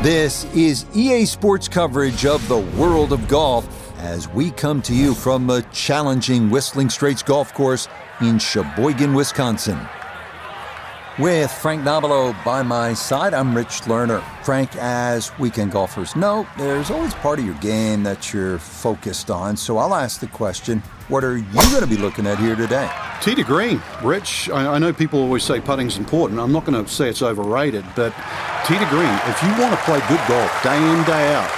This is EA Sports coverage of the world of golf as we come to you from a challenging Whistling Straits golf course in Sheboygan, Wisconsin. With Frank Nobilo by my side, I'm Rich Lerner. Frank, as weekend golfers know, there's always part of your game that you're focused on. So I'll ask the question, what are you going to be looking at here today? Tee to green. Rich, I know people always say putting's important. I'm not going to say it's overrated, but tee to green, if you want to play good golf day in, day out,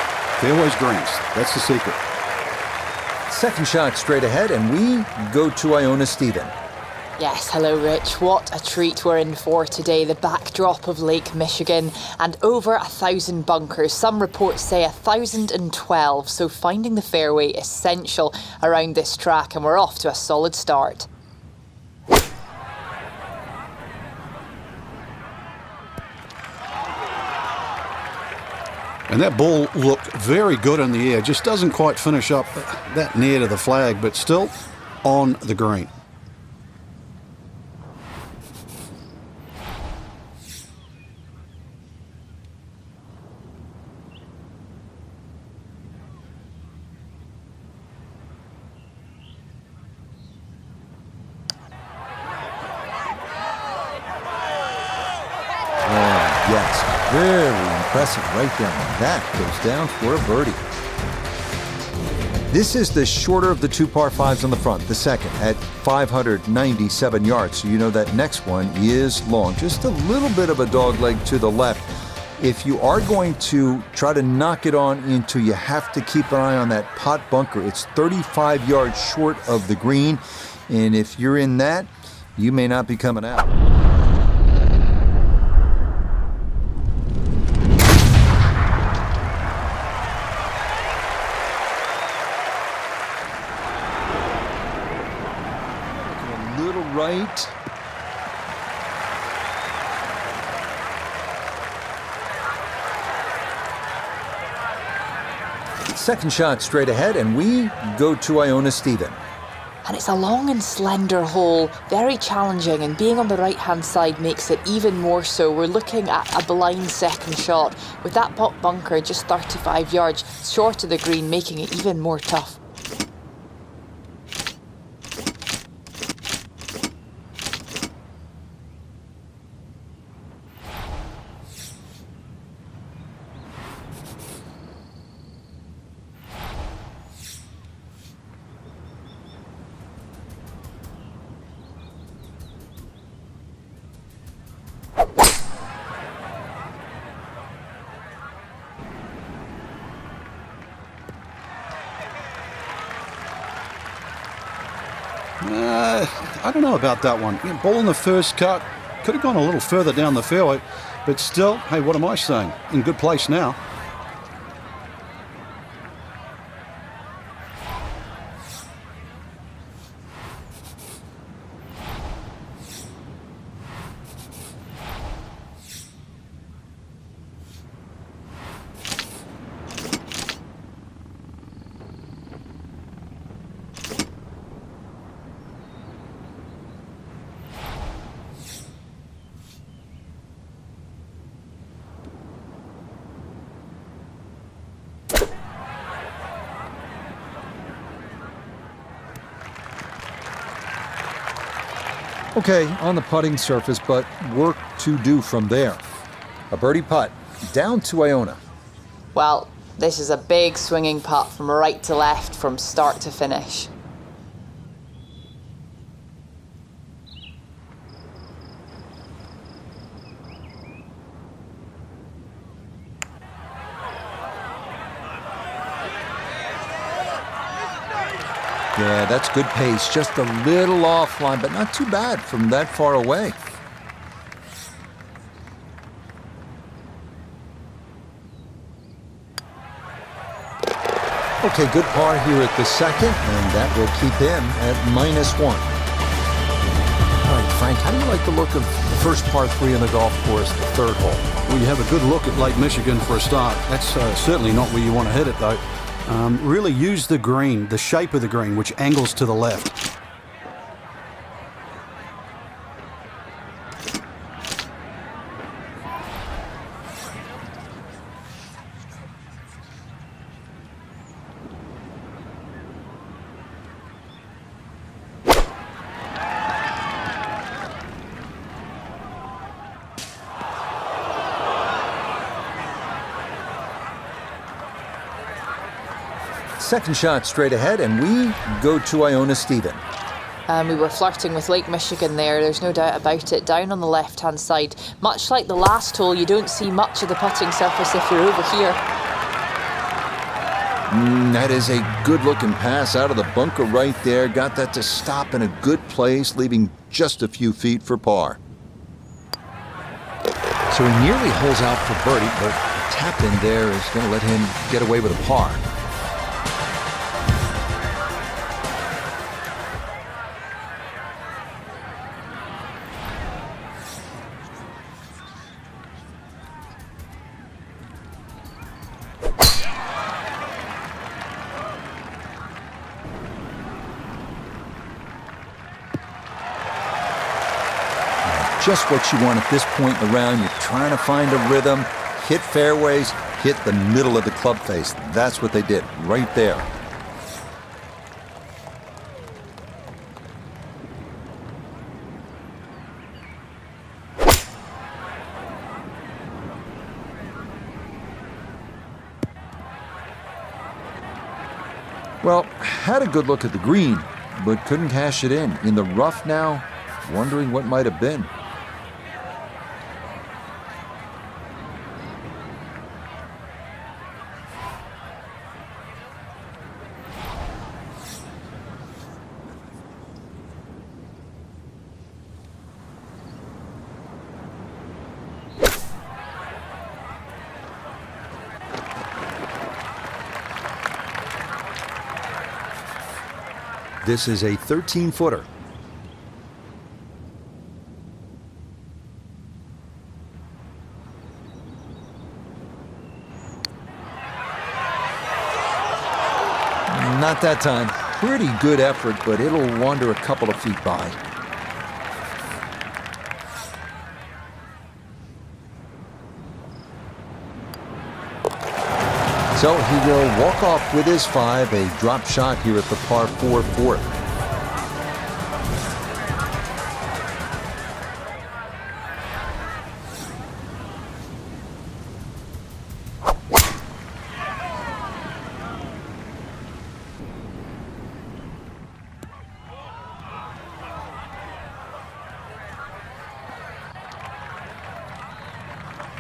fairways greens. That's the secret. Second shot straight ahead, and we go to Iona Stephen. Yes, hello Rich. What a treat we're in for today. The backdrop of Lake Michigan and over 1,000 bunkers. Some reports say 1,012, so finding the fairway essential around this track, and we're off to a solid start. And that ball looked very good in the air. Just doesn't quite finish up that near to the flag, but still on the green. Yes, very impressive right there. That goes down for a birdie. This is the shorter of the two par fives on the front, the second at 597 yards. So you know that next one is long, just a little bit of a dog leg to the left. If you are going to try to knock it on into, you have to keep an eye on that pot bunker. It's 35 yards short of the green, and if you're in that, you may not be coming out. Right. Second shot straight ahead, and we go to Iona Stephen. And it's a long and slender hole, very challenging, and being on the right-hand side makes it even more so. We're looking at a blind second shot, with that pot bunker just 35 yards short of the green, making it even more tough. I don't know about that one. Ball in the first cut. Could have gone a little further down the fairway, but still, hey, what am I saying? In good place now. Okay, on the putting surface, but work to do from there. A birdie putt down to Iona. Well, this is a big swinging putt from right to left from start to finish. Yeah, that's good pace. Just a little offline, but not too bad from that far away. Okay, good par here at the second, and that will keep him at -1. All right, Frank, how do you like the look of the first par 3 on the golf course, the third hole? Well, you have a good look at Lake Michigan for a start. That's certainly not where you want to hit it, though. Really use the green, the shape of the green, which angles to the left. Second shot straight ahead, and we go to Iona Stephen. And we were flirting with Lake Michigan there, there's no doubt about it. Down on the left-hand side, much like the last hole, you don't see much of the putting surface if you're over here. That is a good-looking pass out of the bunker right there. Got that to stop in a good place, leaving just a few feet for par. So he nearly holes out for birdie, but the tap in there is going to let him get away with a par. Just what you want at this point in the round. You're trying to find a rhythm, hit fairways, hit the middle of the club face. That's what they did right there. Well, had a good look at the green, but couldn't cash it in. In the rough now, wondering what might have been. This is a 13-footer. Not that time. Pretty good effort, but it'll wander a couple of feet by. So he will walk off with his 5, a drop shot here at the par 4 fourth.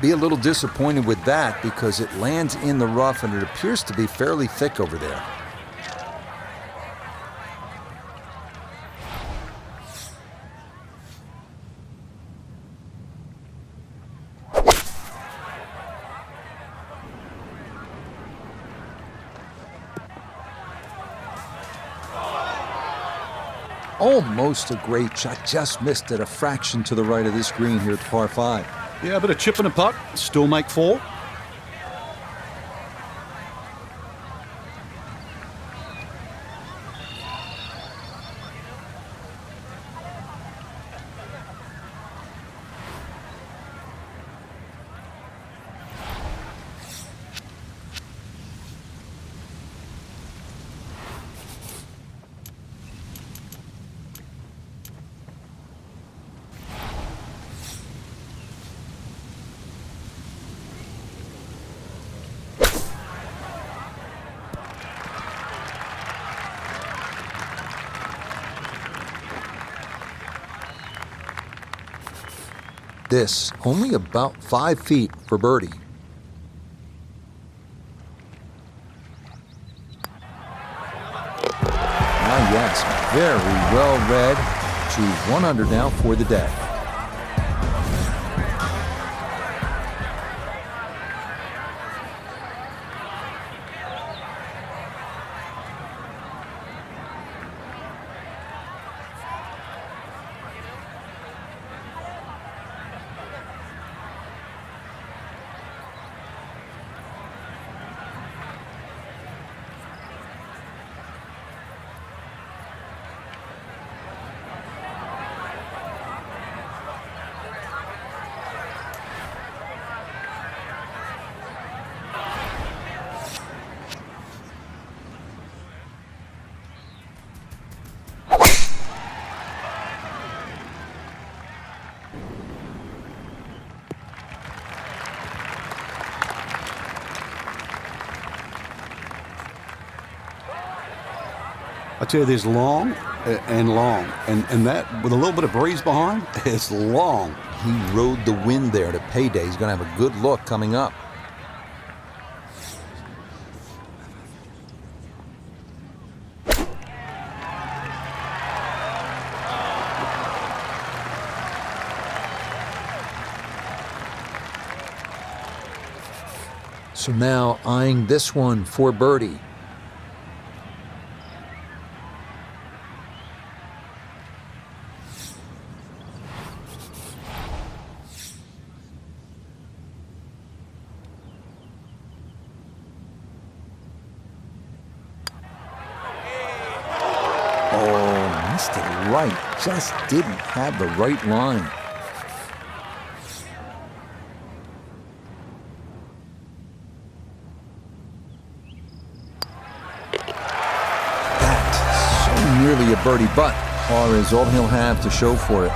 Be a little disappointed with that because it lands in the rough and it appears to be fairly thick over there. Almost a great shot, just missed it a fraction to the right of this green here at the par 5. Yeah, a bit of chip and a putt, still make 4. This only about 5 feet for birdie. Ah, yes, very well read. To 1 under now for the day. I tell you, there's long and long. And that, with a little bit of breeze behind, it's long. He rode the wind there to payday. He's going to have a good look coming up. So now eyeing this one for birdie. Oh, missed it right. Just didn't have the right line. Nearly a birdie, but par is all he'll have to show for it.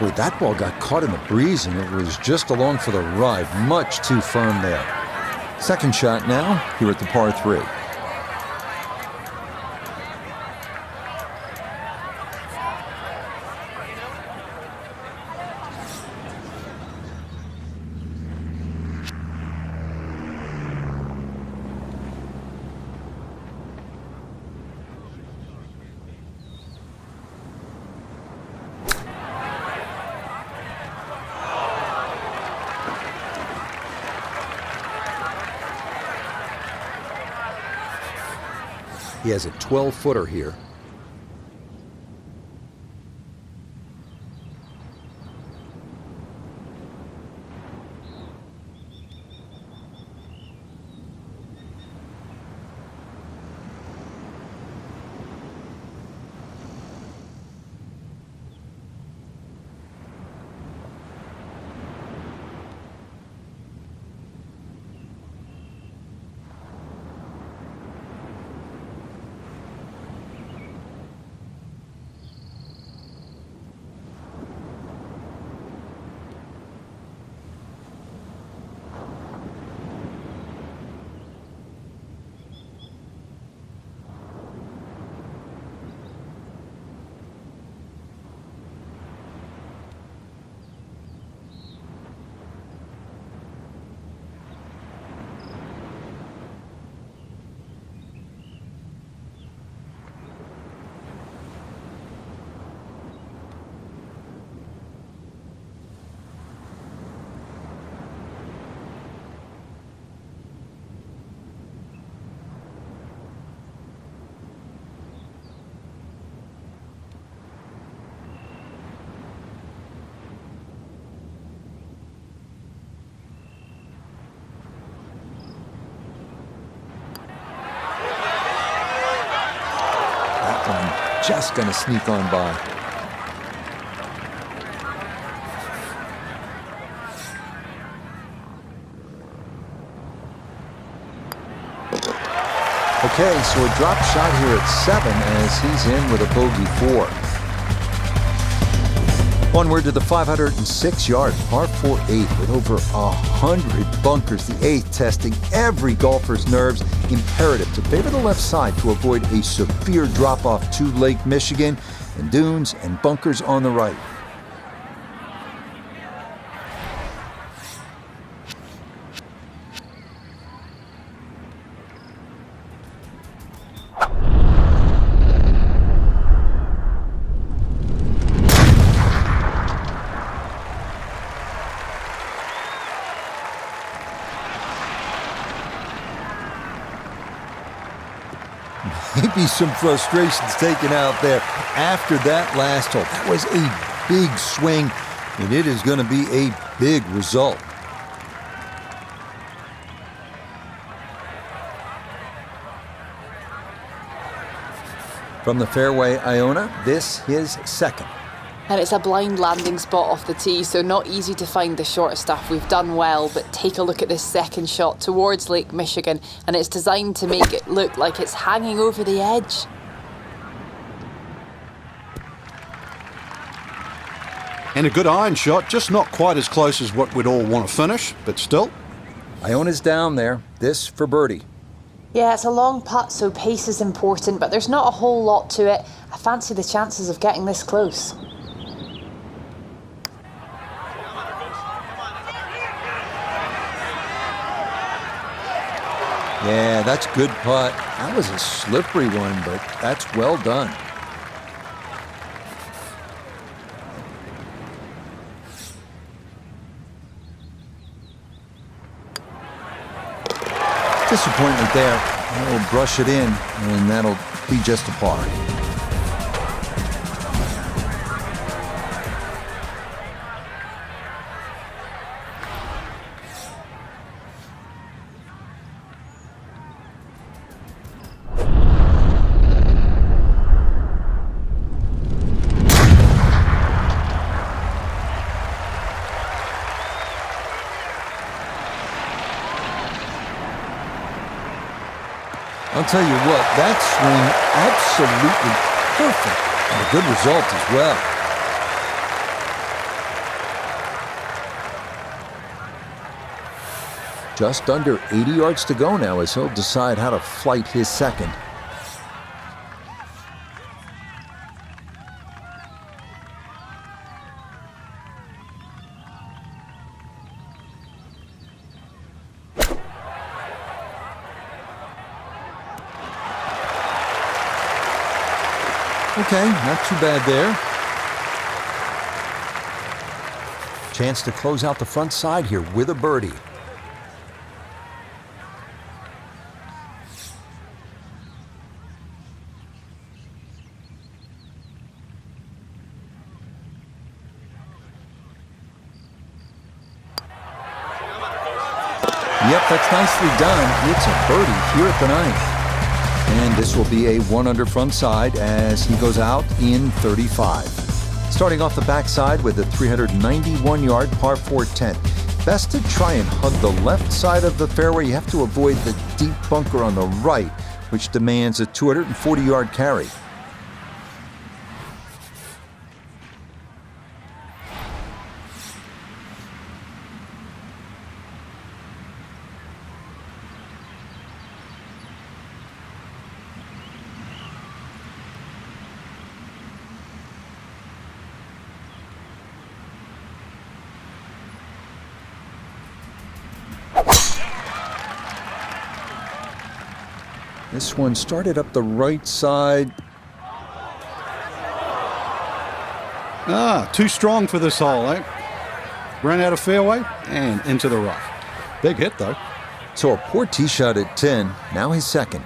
Boy, that ball got caught in the breeze and it was just along for the ride. Much too firm there. Second shot now, here at the par 3. He has a 12-footer here. Just going to sneak on by. Okay, so a drop shot here at 7 as he's in with a bogey 4. Onward to the 506-yard par 4-8 with over 100 bunkers. The 8th testing every golfer's nerves. Imperative to favor the left side to avoid a severe drop-off to Lake Michigan and dunes and bunkers on the right. Maybe some frustrations taken out there after that last hole. That was a big swing, and it is going to be a big result. From the fairway, Iona, this his second. And it's a blind landing spot off the tee, so not easy to find the short stuff. We've done well, but take a look at this second shot towards Lake Michigan, and it's designed to make it look like it's hanging over the edge. And a good iron shot, just not quite as close as what we'd all want to finish, but still. Iona's down there. This for birdie. Yeah, it's a long putt, so pace is important, but there's not a whole lot to it. I fancy the chances of getting this close. Yeah, that's good putt. That was a slippery one, but that's well done. Disappointment there. He'll brush it in, and that'll be just a par. I'll tell you what, that swing absolutely perfect, and a good result as well. Just under 80 yards to go now as he'll decide how to flight his second. Okay, not too bad there. Chance to close out the front side here with a birdie. Yep, that's nicely done. It's a birdie here at the ninth. And this will be a 1-under front side as he goes out in 35. Starting off the backside with a 391-yard par 4 10th. Best to try and hug the left side of the fairway. You have to avoid the deep bunker on the right, which demands a 240-yard carry. This one started up the right side. Too strong for this hole, eh? Ran out of fairway and into the rough. Big hit, though. So a poor tee shot at 10, now his second.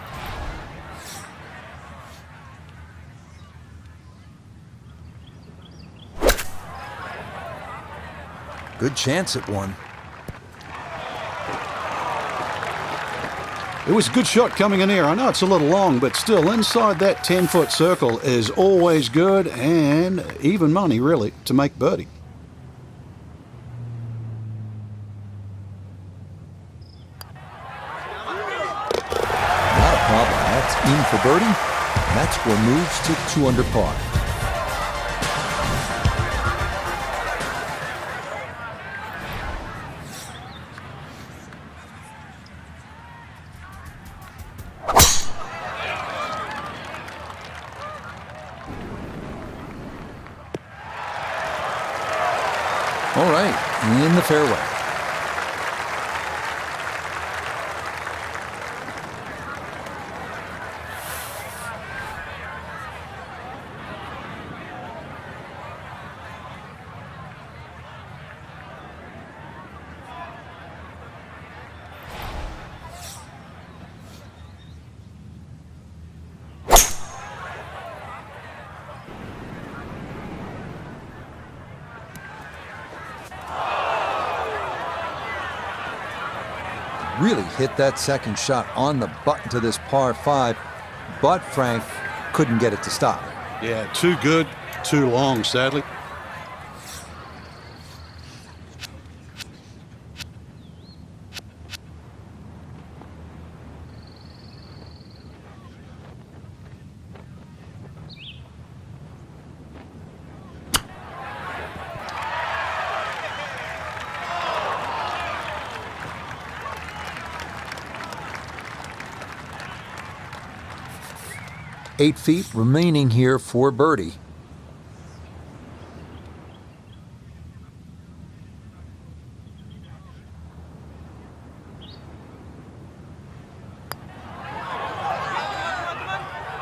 Good chance at one. It was a good shot coming in here. I know it's a little long, but still inside that 10-foot circle is always good and even money, really, to make birdie. Not a problem. That's in for birdie. And that score moves to 2 under par. All right, in the fairway. Really hit that second shot on the button to this par 5, but Frank couldn't get it to stop. Yeah, too good, too long, sadly. 8 feet remaining here for birdie.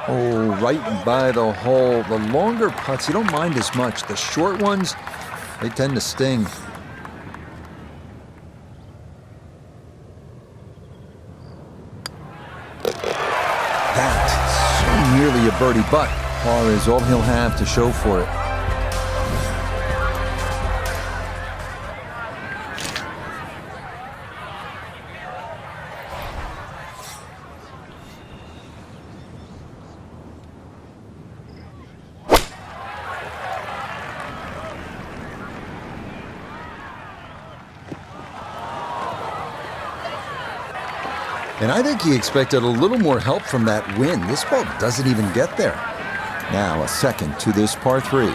Oh, right by the hole. The longer putts, you don't mind as much. The short ones, they tend to sting. That, so nearly a birdie, but par is all he'll have to show for it. And I think he expected a little more help from that wind. This ball doesn't even get there. Now a second to this par 3.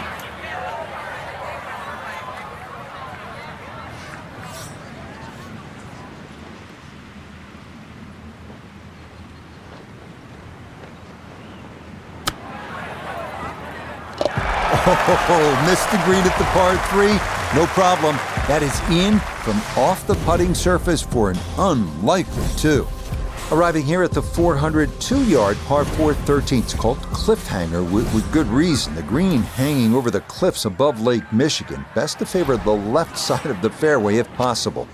Oh, missed the green at the par 3. No problem. That is in from off the putting surface for an unlikely 2. Arriving here at the 402-yard par 4 13th. It's called Cliffhanger with good reason. The green hanging over the cliffs above Lake Michigan. Best to favor the left side of the fairway if possible.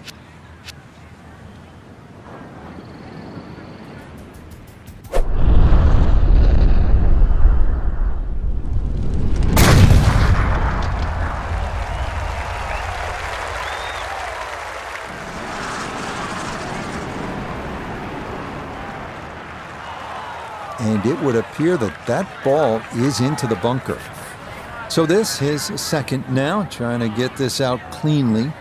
And it would appear that that ball is into the bunker. So this, his second now, trying to get this out cleanly.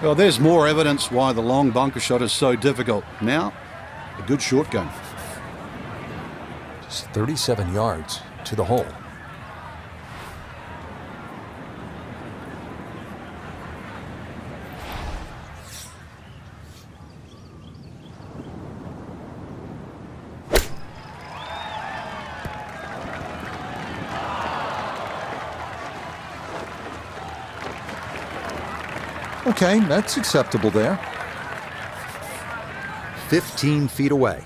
Well, there's more evidence why the long bunker shot is so difficult. Now, a good short game. Just 37 yards to the hole. Okay, that's acceptable there. 15 feet away.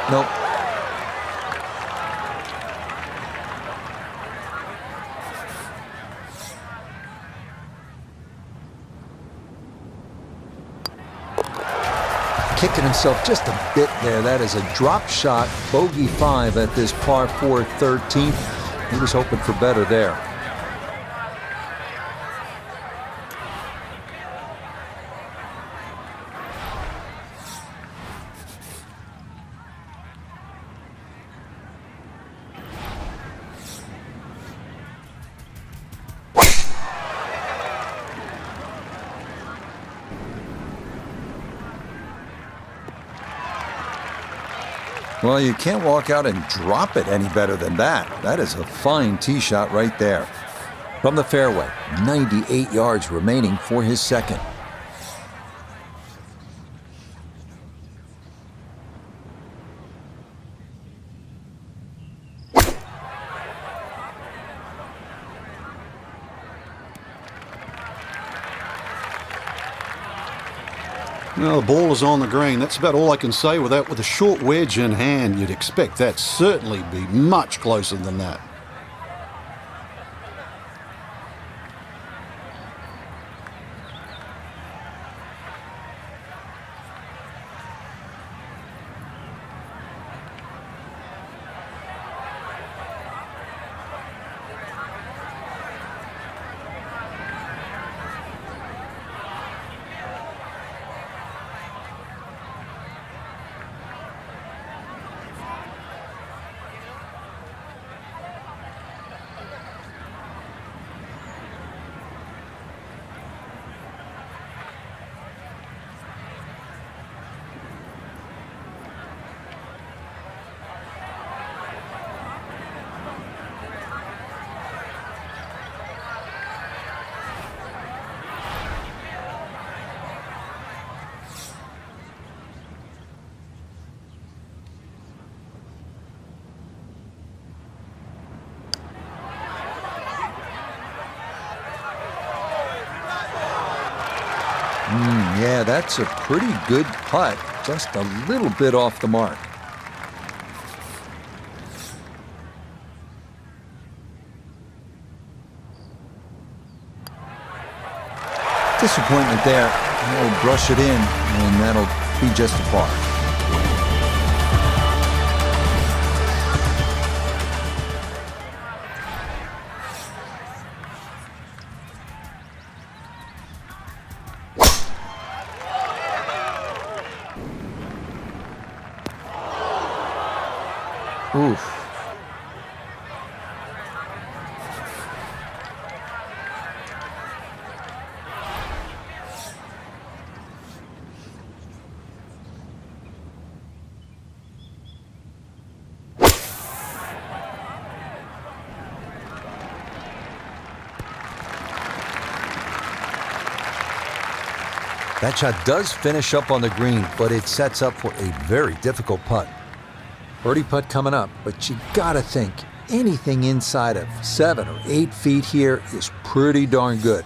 Nope. Kicking himself just a bit there. That is a drop shot, bogey 5 at this par 4 13th. He was hoping for better there. Well, you can't walk out and drop it any better than that. That is a fine tee shot right there. From the fairway, 98 yards remaining for his second. Well, the ball is on the green. That's about all I can say with that. With a short wedge in hand, you'd expect that certainly be much closer than that. Yeah, that's a pretty good putt. Just a little bit off the mark. Disappointment there. He'll brush it in, and that'll be just a par. Oof. That shot does finish up on the green, but it sets up for a very difficult putt. Birdie putt coming up, but you gotta think anything inside of 7 or 8 feet here is pretty darn good.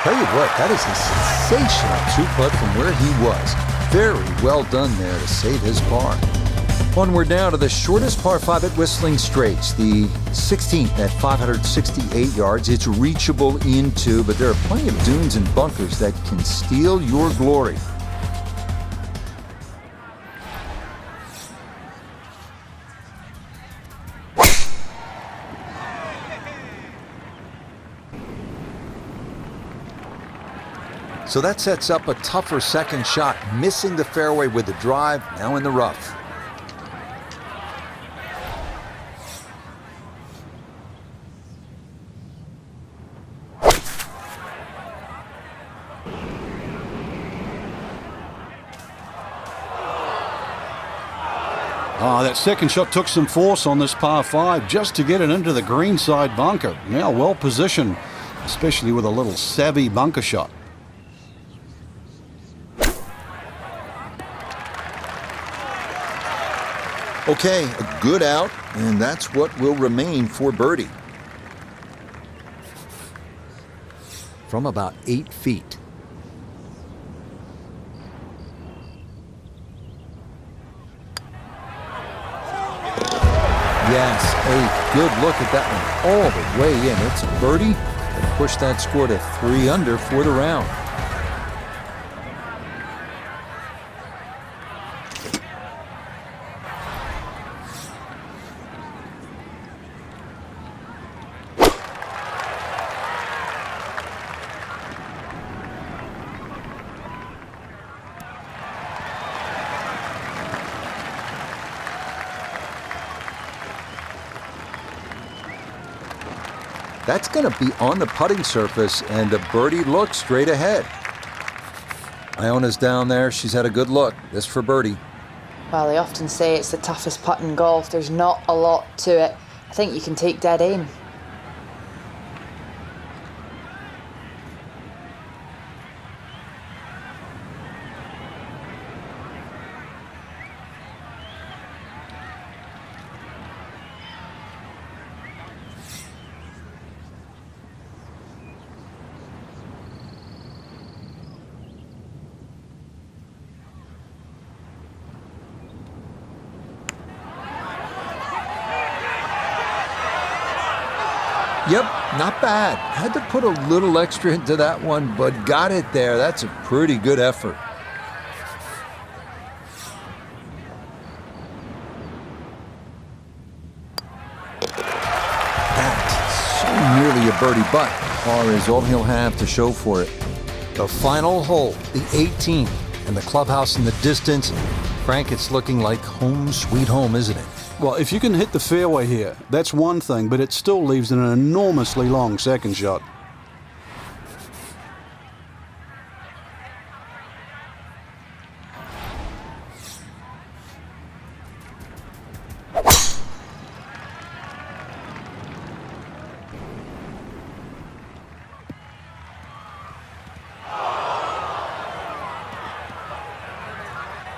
Tell you what, that is a sensational 2-putt from where he was. Very well done there to save his par. Onward now to the shortest par 5 at Whistling Straits, the 16th at 568 yards. It's reachable into, but there are plenty of dunes and bunkers that can steal your glory. So that sets up a tougher second shot, missing the fairway with the drive, now in the rough. That second shot took some force on this par 5 just to get it into the greenside bunker. Now well positioned, especially with a little savvy bunker shot. Okay, a good out, and that's what will remain for birdie. From about 8 feet. Yes, a good look at that one all the way in. It's a birdie that pushed that score to 3 under for the round. That's going to be on the putting surface, and a birdie look straight ahead. Iona's down there. She's had a good look. This for birdie. Well, they often say it's the toughest putt in golf. There's not a lot to it. I think you can take dead aim. Yep, not bad. Had to put a little extra into that one, but got it there. That's a pretty good effort. That's so nearly a birdie, but par is all he'll have to show for it. The final hole, the 18th, and the clubhouse in the distance. Frank, it's looking like home sweet home, isn't it? Well, if you can hit the fairway here, that's one thing, but it still leaves an enormously long second shot.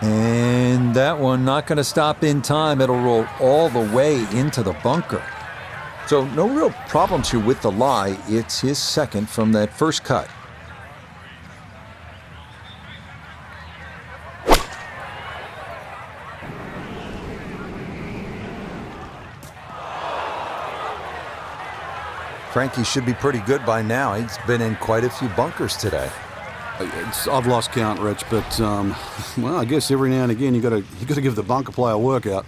And that one not going to stop in time. It'll roll all the way into the bunker. So no real problems here with the lie. It's his second from that first cut. Frankie should be pretty good by now. He's been in quite a few bunkers today. I've lost count, Rich, but well, I guess every now and again you got to give the bunker play a workout.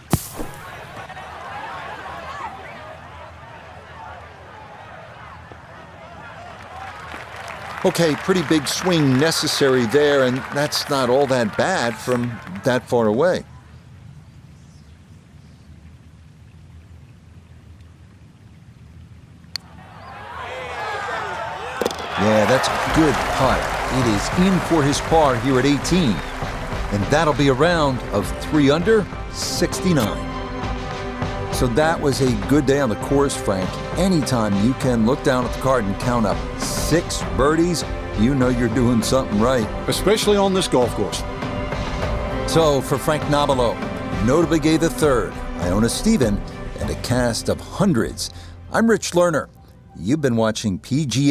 Okay, pretty big swing necessary there, and that's not all that bad from that far away. Yeah, that's a good putt. It is in for his par here at 18. And that'll be a round of 3 under, 69. So that was a good day on the course, Frank. Anytime you can look down at the card and count up 6 birdies, you know you're doing something right. Especially on this golf course. So for Frank Nobilo, notably gave the third, Iona Stephen, and a cast of hundreds. I'm Rich Lerner. You've been watching PGA